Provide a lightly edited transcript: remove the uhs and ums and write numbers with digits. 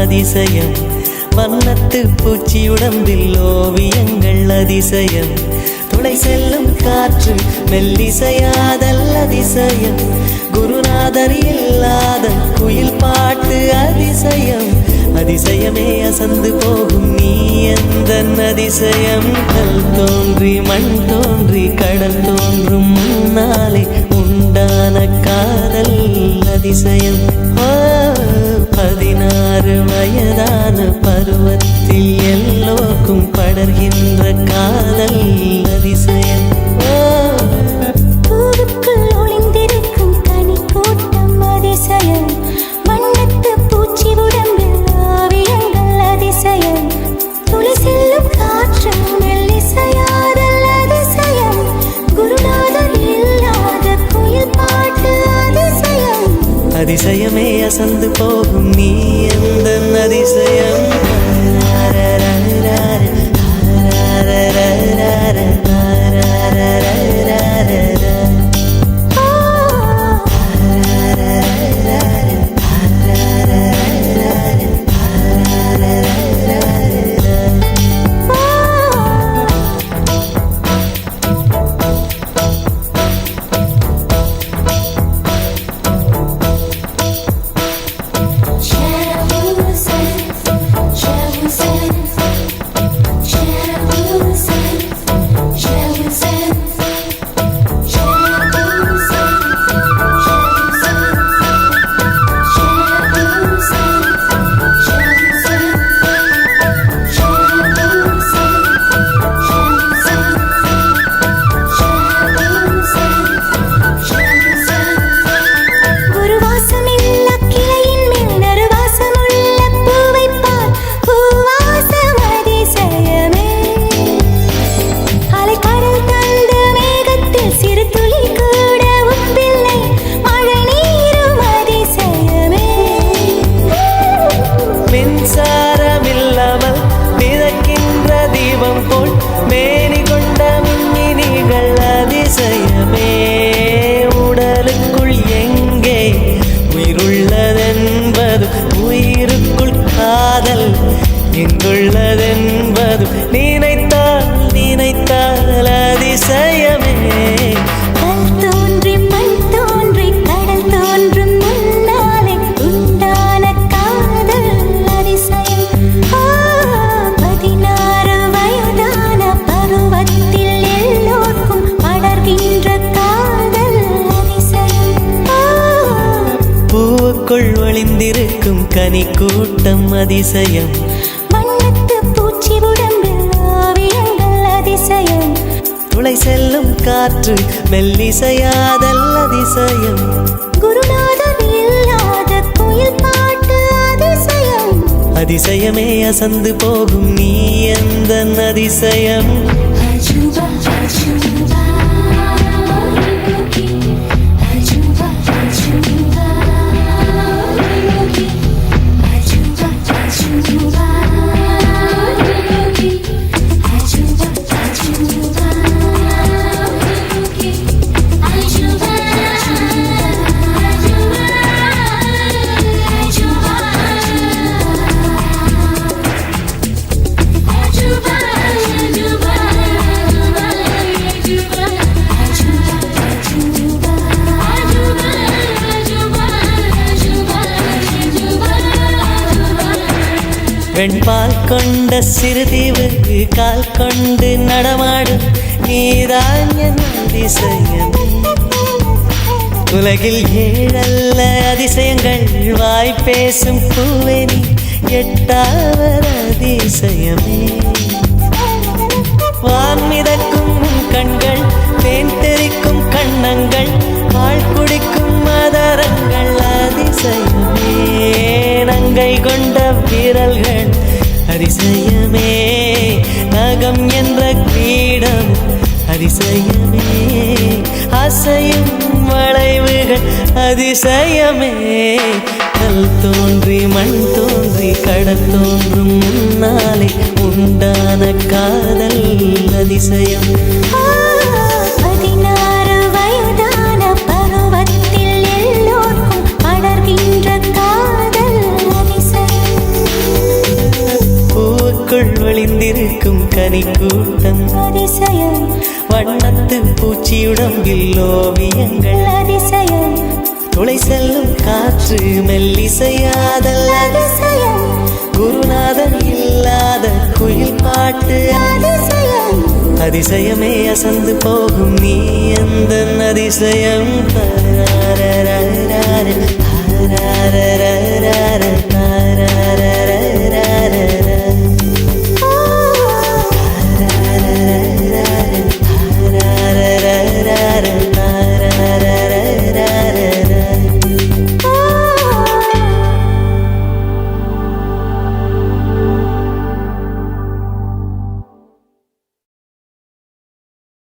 அதிசயம் வண்ணத்து பூச்சி உடம்பில் ஓவியங்கள் அதிசயம் துளை செல்லும் காற்று மெல்லிசையாதல் அதிசயம் குருநாதர் இல்லாத குயில் பாட்டு அதிசயம் அதிசயமே அசந்து போகும் நீ எந்த அதிசயம் கல் தோன்றி மண் தோன்றி கடல் தோன்றும் முன்னாலே உண்டான காதல் அதிசயம் 16 வயதான பருவத்தில் எல்லோருக்கும் படர்கின்ற காதல் அதிசயம் பூவுக்குள் ஒளிந்திருக்கும் கனி கூட்டம் அதிசயம் வண்ணத்து பூச்சி உடம்பில் ஓவியங்கள் அதிசயம் துளி செல்லும் காற்று மெல்லிசையாதல் அதிசயம் குருநாதர் இல்லாத குயில் பாட்டு அதிசயம் அதிசயமே அசந்து போகும் நீ எந்த அதிசயம் உடலுக்குள் எங்கே உயிருள்ளதென்பது உயிருக்குள் காதல் எங்குள்ளதென்பது நினைத்தால் நினைத்தால் அதிசயமே கல் தோன்றி மண் தோன்றி கடல் தோன்றும் முன்னாலே உண்டான காதல் அதிசயம் 16 வயதான பருவத்தில் எல்லோருக்கும் படர்கின்ற காதல் அதிசயம் பூவுக்குள் ஒளிந்திருக்கும் கனி கூட்டம் அதிசயம் வண்ணத்து பூச்சி உடம்பில் ஓவியங்கள் அதிசயம் துளை செல்லும் காற்று மெல்லிசையாதல் அதிசயம் குருநாதர் இல்லாத குயில் பாட்டு அதிசயம் அதிசயமே அசந்து போகும் நீ எந்த அதிசயம் அஜுபா அஜுபா அஜுபா அஜுபா அஜுபா அஜுபா வெண்பால் கொண்ட சிறுதீவு கால் கொண்டு நடமாடும் நீதான் என் அதிசயம் உலகில் 7 அதிசயங்கள் வாய் பேசும் பூவெனி 8வது அதிசயமே வான் மிதக்கும் கண்கள் தேன் தெறிக்கும் கண்ணங்கள் பால் குடிக்கும் மதரங்கள் அதிசயமே நங்கை கொண்ட வீரல்கள் அதிசயமே நகம் என்ற கிரீடம் அதிசயமே அசையும் வளைவுகள் அதிசயமே கல் தோன்றி மண் தோன்றி கடல் தோன்றும் முன்னாலே உண்டான காதல் அதிசயம் 16 வயதான பருவத்தில் எல்லோருக்கும் படர்கின்ற காதல் அதிசயம் பூவுக்குள் ஒளிந்திருக்கும் கனிக்கூட்டம் அதிசயம் வண்ணத்து பூச்சியுடம்பில் ஓவியங்கள் அதிசயம் துளை செல்லும் காற்று மெல்லிசையாதல் அதிசயம் குருநாதன் இல்லாத குயில் பாட்டு அதிசயம் அதிசயமே அசந்து போகும் நீ எந்த அதிசயம் தரா